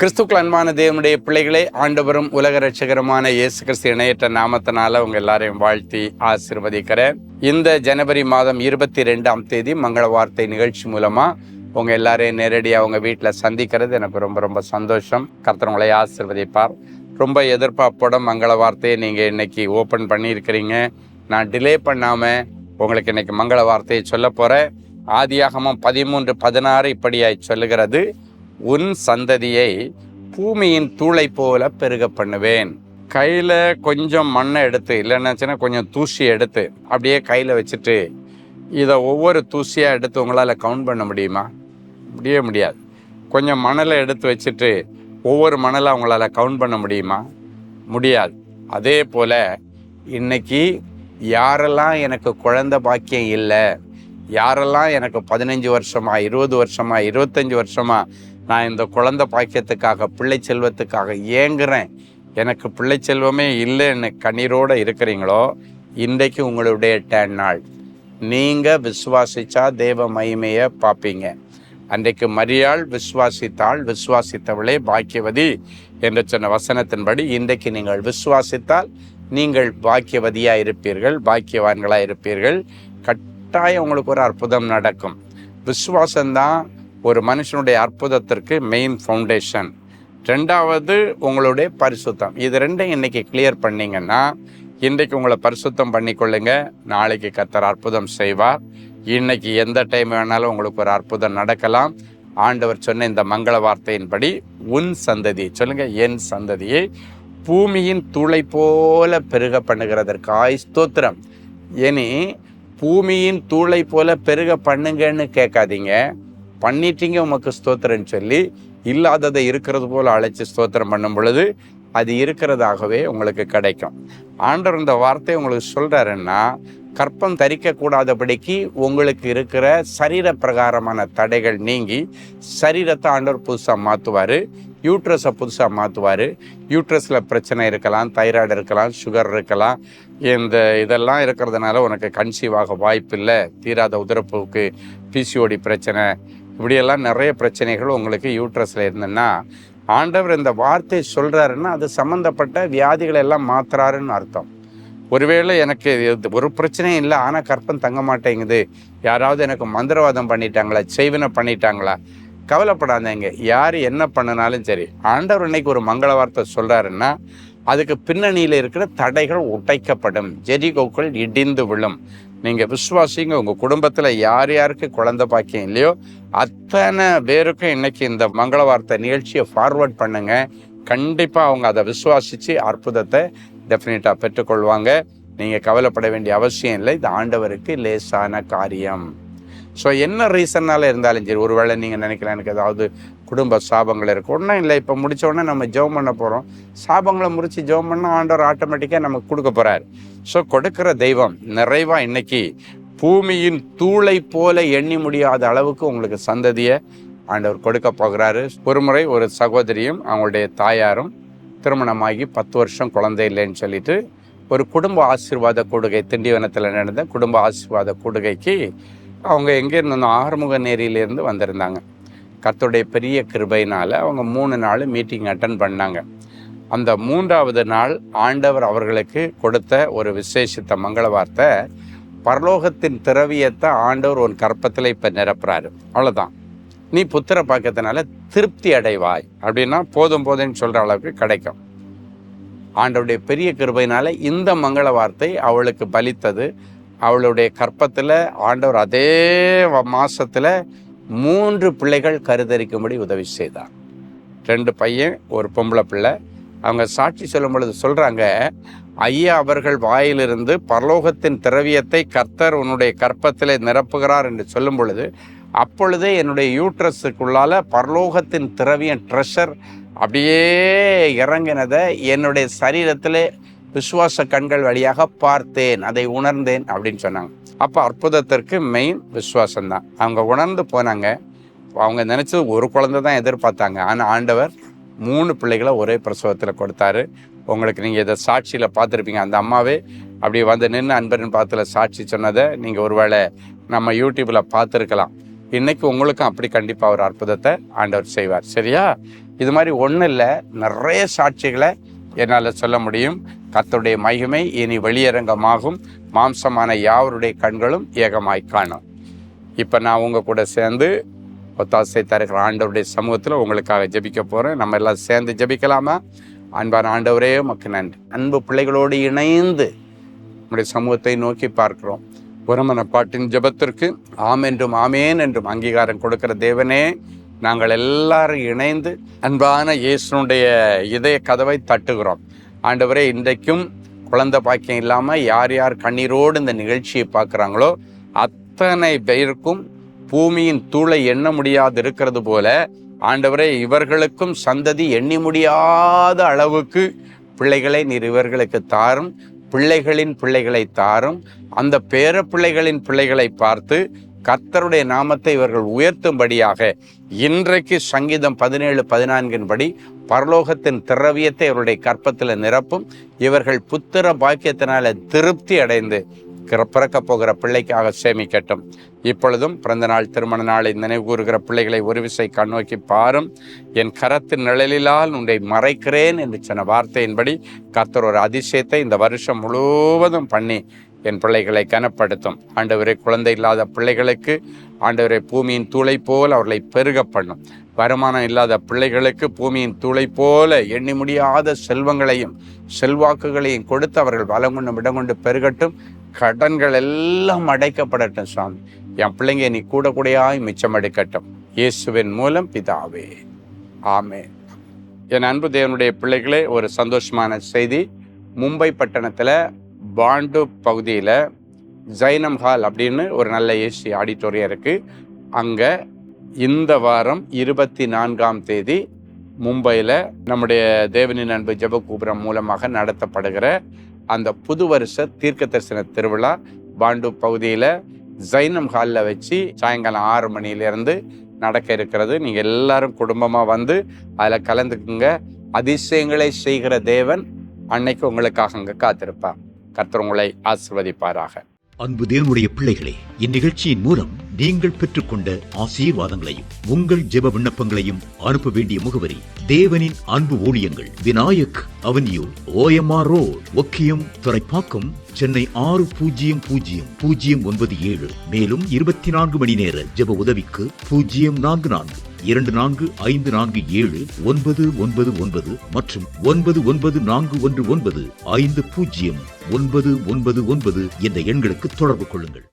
கிறிஸ்துக்கள் அன்பான தேவனுடைய பிள்ளைகளே, ஆண்டவரும் உலக ரட்சகருமான இயேசு கிறிஸ்து இணையற்ற நாமத்தினால உங்க எல்லாரையும் வாழ்த்தி ஆசீர்வதிக்கிறேன். இந்த ஜனவரி மாதம் 22ஆம் தேதி மங்கள வார்த்தை நிகழ்ச்சி மூலமா உங்க எல்லாரையும் நேரடியாக உங்க வீட்டில் சந்திக்கிறது எனக்கு ரொம்ப ரொம்ப சந்தோஷம். கர்த்தர் உங்களை ஆசீர்வதிப்பார். ரொம்ப எதிர்பார்ப்போட மங்கள வார்த்தையை நீங்க இன்னைக்கு ஓப்பன் பண்ணியிருக்கிறீங்க. நான் டிலே பண்ணாம உங்களுக்கு இன்னைக்கு மங்கள வார்த்தையை சொல்ல போறேன். ஆதியாகமம் 13:16 இப்படியாய் சொல்லுகிறது, உன் சந்ததியை பூமியின் தூளை போல பெருக பண்ணுவேன். கையில் கொஞ்சம் மண்ணை எடுத்து, இல்லைன்னாச்சுன்னா கொஞ்சம் தூசி எடுத்து அப்படியே கையில் வச்சுட்டு இதை ஒவ்வொரு தூசியாக எடுத்து உங்களால் கவுண்ட் பண்ண முடியுமா? முடியாது. கொஞ்சம் மணலை எடுத்து வச்சுட்டு ஒவ்வொரு மணலை அவங்களால் கவுண்ட் பண்ண முடியுமா? முடியாது. அதே போல் இன்னைக்கு யாரெல்லாம் எனக்கு குழந்தை பாக்கியம் இல்லை, யாரெல்லாம் எனக்கு 15 வருஷமா 20 வருஷமா 25 வருஷமா நான் இந்த குழந்தை பாக்கியத்துக்காக பிள்ளை செல்வத்துக்காக ஏங்குறேன், எனக்கு பிள்ளை செல்வமே இல்லைன்னு கண்ணீரோடு இருக்கிறீங்களோ, இன்றைக்கு உங்களுடைய நாள். நீங்கள் விசுவாசிச்சா தேவ மகிமையை பார்ப்பீங்க. அன்றைக்கு மரியாள் விசுவாசித்தாள், விசுவாசித்தவளே பாக்கியவதி என்று சொன்ன வசனத்தின்படி இன்றைக்கு நீங்கள் விசுவாசித்தால் நீங்கள் பாக்கியவதியாக இருப்பீர்கள், பாக்கியவான்களாக இருப்பீர்கள். கட்டாயம் உங்களுக்கு ஒரு அற்புதம் நடக்கும். விசுவாசம்தான் ஒரு மனுஷனுடைய அற்புதத்திற்கு மெயின் ஃபவுண்டேஷன். ரெண்டாவது உங்களுடைய பரிசுத்தம். இது ரெண்டையும் இன்னைக்கு கிளியர் பண்ணிங்கன்னா, இன்றைக்கு உங்களை பரிசுத்தம் பண்ணிக்கொள்ளுங்க. நாளைக்கு கர்த்தர் அற்புதம் செய்வார். இன்னைக்கு எந்த டைம் வேணாலும் உங்களுக்கு ஒரு அற்புதம் நடக்கலாம். ஆண்டவர் சொன்ன இந்த மங்கள வார்த்தையின்படி உன் சந்ததியை சொல்லுங்க, என் சந்ததியை பூமியின் தூளை போல பெருக பண்ணுகிறதற்காய் ஸ்தோத்திரம். இனி பூமியின் தூளை போல பெருக பண்ணுங்கன்னு கேட்காதீங்க. பண்ணிட்டீங்க உமக்கு ஸ்தோத்திரன்னு சொல்லி இல்லாததை இருக்கிறது போல் அழைச்சி ஸ்தோத்திரம் பண்ணும் பொழுது அது இருக்கிறதாகவே உங்களுக்கு கிடைக்கும். ஆண்டவர் இந்த வார்த்தையை உங்களுக்கு சொல்கிறாருன்னா, கற்பம் தரிக்கக்கூடாதபடிக்கு உங்களுக்கு இருக்கிற சரீர பிரகாரமான தடைகள் நீங்கி சரீரத்தை ஆண்டவர் புதுசாக மாற்றுவார், யூட்ரஸை புதுசாக மாற்றுவார். யூட்ரஸில் பிரச்சனை இருக்கலாம், தைராய்டு இருக்கலாம், சுகர் இருக்கலாம். இதெல்லாம் இருக்கிறதுனால உனக்கு கன்சீவ் ஆக வாய்ப்பு இல்லை, தீராத உதரப்போக்கு, பிசிஓடி பிரச்சனை, இப்படியெல்லாம் நிறைய பிரச்சனைகள் உங்களுக்கு யூட்ரஸில் இருந்ததுன்னா, ஆண்டவர் இந்த வார்த்தை சொல்கிறாருன்னா அது சம்மந்தப்பட்ட வியாதிகளை எல்லாம் மாற்றுறாருன்னு அர்த்தம். ஒருவேளை எனக்கு ஒரு பிரச்சனையும் இல்லை, ஆனால் கற்பம் தங்க மாட்டேங்குது, யாராவது எனக்கு மந்திரவாதம் பண்ணிட்டாங்களா, செய்வினை பண்ணிட்டாங்களா, கவலைப்படாதீங்க. யார் என்ன பண்ணினாலும் சரி, ஆண்டவர் இன்னைக்கு ஒரு மங்கள வார்த்தை சொல்கிறாருன்னா அதுக்கு பின்னணியில் இருக்கிற தடைகள் உடைக்கப்படும், ஜெரிகோக்கள் இடிந்து விழும். நீங்கள் விசுவாசிங்க. உங்கள் குடும்பத்தில் யார் யாருக்கு குழந்தை பாக்கியம் இல்லையோ அத்தனை பேருக்கும் இன்னைக்கு இந்த மங்கள வார்த்தை நிகழ்ச்சியை ஃபார்வர்ட் பண்ணுங்க. கண்டிப்பாக அவங்க அதை விசுவாசித்து அற்புதத்தை டெஃபினட்டாக பெற்றுக்கொள்வாங்க. நீங்கள் கவலைப்பட வேண்டிய அவசியம் இல்லை. இது ஆண்டவருக்கு லேசான காரியம். ஸோ என்ன ரீசன்னால இருந்தாலும் சரி, ஒருவேளை நீங்கள் நினைக்கலாம் எனக்கு ஏதாவது குடும்ப சாபங்கள் இருக்குது, ஒன்றும் இல்லை, இப்போ முடித்த உடனே நம்ம ஜெபம் பண்ண போகிறோம், சாபங்களை முறித்து ஜெபம் பண்ணால் ஆண்டவர் ஆட்டோமேட்டிக்காக நமக்கு கொடுக்க போகிறார். ஸோ கொடுக்குற தெய்வம் நிறைவாக இன்னைக்கு பூமியின் தூளை போல எண்ணி முடியாத அளவுக்கு உங்களுக்கு சந்ததியை ஆண்டவர் கொடுக்க போகிறாரு. ஒரு முறை ஒரு சகோதரியும் அவங்களுடைய தாயாரும் திருமணமாகி 10 வருஷம் குழந்தை இல்லைன்னு சொல்லிட்டு ஒரு குடும்ப ஆசீர்வாத கூடுகை, திண்டிவனத்தில் நடந்த குடும்ப ஆசீர்வாத கூடுகைக்கு அவங்க எங்கே இருந்தோம், ஆறுமுக நேரியிலேருந்து வந்திருந்தாங்க. கர்த்தருடைய பெரிய கிருபையினால் அவங்க 3 நாள் மீட்டிங் அட்டன் பண்ணாங்க. அந்த 3ஆவது நாள் ஆண்டவர் அவர்களுக்கு கொடுத்த ஒரு விசேஷித்த மங்கள வார்த்தை, பரலோகத்தின் திரவியத்தை ஆண்டவர் ஒரு கற்பத்தில் இப்போ நிரப்புறாரு, அவ்வளோதான், நீ புத்திர பாக்கியத்தினால திருப்தி அடைவாய் அப்படின்னா போதும் போதுன்னு சொல்கிற அளவுக்கு கிடைக்கும். ஆண்டவருடைய பெரிய கிருபையினால் இந்த மங்கள வார்த்தை அவளுக்கு பலித்தது. அவளுடைய கற்பத்தில் ஆண்டவர் அதே மாதத்தில் 3 பிள்ளைகள் கருத்தரிக்கும்படி உதவி செய்தார். 2 பையன், ஒரு பொம்பளை பிள்ளை. அவங்க சாட்சி சொல்லும் பொழுது சொல்கிறாங்க, ஐயா அவர்கள் வாயிலிருந்து பரலோகத்தின் திரவியத்தை கர்த்தர் உன்னுடைய கற்பத்தில் நிரப்புகிறார் என்று சொல்லும் பொழுது அப்பொழுதே என்னுடைய யூட்ரஸுக்குள்ளால் பரலோகத்தின் திரவியம் ட்ரெஷர் அப்படியே இறங்கினதை என்னுடைய சரீரத்தில் விசுவாச கண்கள் வழியாக பார்த்தேன், அதை உணர்ந்தேன் அப்படின்னு சொன்னாங்க. அப்போ அற்புதத்திற்கு மெயின் விசுவாசம்தான். அவங்க உணர்ந்து போனாங்க. அவங்க நினச்சது ஒரு குழந்தை தான் எதிர்பார்த்தாங்க, ஆனால் ஆண்டவர் 3 பிள்ளைகளை ஒரே பிரசவத்தில் கொடுத்தாரு. உங்களுக்கு நீங்கள் இதை சாட்சியில் பார்த்துருப்பீங்க. அந்த அம்மாவே அப்படி வந்து நின்று அன்பரின் பாத்தில் சாட்சி சொன்னதை நீங்கள் ஒருவேளை நம்ம யூடியூப்பில் பார்த்துருக்கலாம். இன்னைக்கு உங்களுக்கும் அப்படி கண்டிப்பாக ஒரு அற்புதத்தை ஆண்டவர் செய்வார். சரியா? இது மாதிரி ஒன்றும் இல்லை, நிறைய சாட்சிகளை என்னால் சொல்ல முடியும். கர்த்தருடைய மகிமை இனி வெளியரங்கமாகும், மாம்சமான யாவருடைய கண்களும் ஏகமாய் காணும். இப்போ நான் உங்கள் கூட சேர்ந்து ஒத்தாசை தருகிற ஆண்டவருடைய சமூகத்தில் உங்களுக்காக ஜெபிக்க போகிறேன். நம்ம எல்லாம் சேர்ந்து ஜெபிக்கலாமா? அன்பான ஆண்டவரே, உமக்கு நன்றி. அன்பு பிள்ளைகளோடு இணைந்து நம்முடைய சமூகத்தை நோக்கி பார்க்கிறோம். ஒருமன பாட்டின் ஜெபத்திற்கு ஆம் என்றும் ஆமேன் என்றும் அங்கீகாரம் கொடுக்கிற தேவனே, நாங்கள் எல்லாரும் இணைந்து அன்பான இயேசுனுடைய இதய கதவை தட்டுகிறோம். ஆண்டவரே, இன்றைக்கும் குழந்தை பாக்கியம் இல்லாமல் யார் யார் கண்ணீரோடு இந்த நிகழ்ச்சியை பார்க்குறாங்களோ அத்தனை பேருக்கும் பூமியின் தூளை எண்ண முடியாது இருக்கிறது போல, ஆண்டவரே, இவர்களுக்கும் சந்ததி எண்ணி முடியாத அளவுக்கு பிள்ளைகளை நீர் இவர்களுக்கு தாரும். பிள்ளைகளின் பிள்ளைகளை தாரும். அந்த பேர பிள்ளைகளின் பிள்ளைகளை பார்த்து கர்த்தருடைய நாமத்தை இவர்கள் உயர்த்தும்படியாக இன்றைக்கு சங்கீதம் 17:14 படி பரலோகத்தின் திரவியத்தை இவருடைய கற்பத்தில் நிரப்பும். இவர்கள் புத்திர பாக்கியத்தினால திருப்தி அடைந்து பிறக்க போகிற பிள்ளைக்காக சேமிக்கட்டும். இப்பொழுதும் பிறந்த நாள், திருமண நாளை நினைவு கூறுகிற பிள்ளைகளை ஒரு விசை கண்ணோக்கி பாரும். என் கரத்தின் நிழலிலால் உன்னை மறைக்கிறேன் என்று சொன்ன வார்த்தையின்படி கர்த்தர் ஒரு அதிசயத்தை இந்த வருஷம் முழுவதும் பண்ணி என் பிள்ளைகளை கனப்படுத்தும். ஆண்டவரே, குழந்தை இல்லாத பிள்ளைகளுக்கு ஆண்டவரே பூமியின் தூளை போல் அவர்களை பெருக பண்ணும். வருமானம் இல்லாத பிள்ளைகளுக்கு பூமியின் தூளை போல எண்ணி முடியாத செல்வங்களையும் செல்வாக்குகளையும் கொடுத்து அவர்கள் வளம் கொண்டு இடம் கொண்டு பெருகட்டும். கடன்கள் எல்லாம் அடைக்கப்படட்டும். சுவாமி, என் பிள்ளைங்க நீ கூட கூடையாய் மிச்சம் எடுக்கட்டும். இயேசுவின் மூலம் பிதாவே, ஆமென். என் அன்பு தேவனுடைய பிள்ளைகளே, ஒரு சந்தோஷமான செய்தி. மும்பை பட்டணத்தில் பாண்டு பகுதியில் ஜைனம் ஹால் அப்படின்னு ஒரு நல்ல ஏசி ஆடிட்டோரியம் இருக்குது. அங்கே இந்த வாரம் 24ஆம் தேதி மும்பையில் நம்முடைய தேவனின் அன்பு ஜெபகோபுரம் மூலமாக நடத்தப்படுகிற அந்த புது வருஷ தீர்க்க தரிசன திருவிழா பாண்டு பகுதியில் ஜைனம் ஹாலில் வச்சு சாயங்காலம் 6 மணியிலேருந்து நடக்க இருக்கிறது. நீங்கள் எல்லாரும் குடும்பமாக வந்து அதில் கலந்துக்குங்க. அதிசயங்களை செய்கிற தேவன் அன்னைக்கு உங்களுக்காக அங்கே காத்திருப்பார். கர்த்தர் உங்களை ஆசீர்வதிப்பாராக. அன்பு தேவனுடைய பிள்ளைகளே, இந்நிகழ்ச்சியின் மூலம் நீங்கள் பெற்றுக்கொண்ட ஆசீர்வாதங்களையும் உங்கள் ஜெப விண்ணப்பங்களையும் அனுப்ப வேண்டிய முகவரி: தேவனின் அன்பு ஊழியங்கள், Vinayak avenue, OMR road, Okkiyam, Thoraipakkam, Chennai 600097. மேலும் 24 மணி நேர ஜெப உதவிக்கு 044-2454-7-999 மற்றும் 9941150999 என்ற எண்களுக்கு தொடர்பு கொள்ளுங்கள்.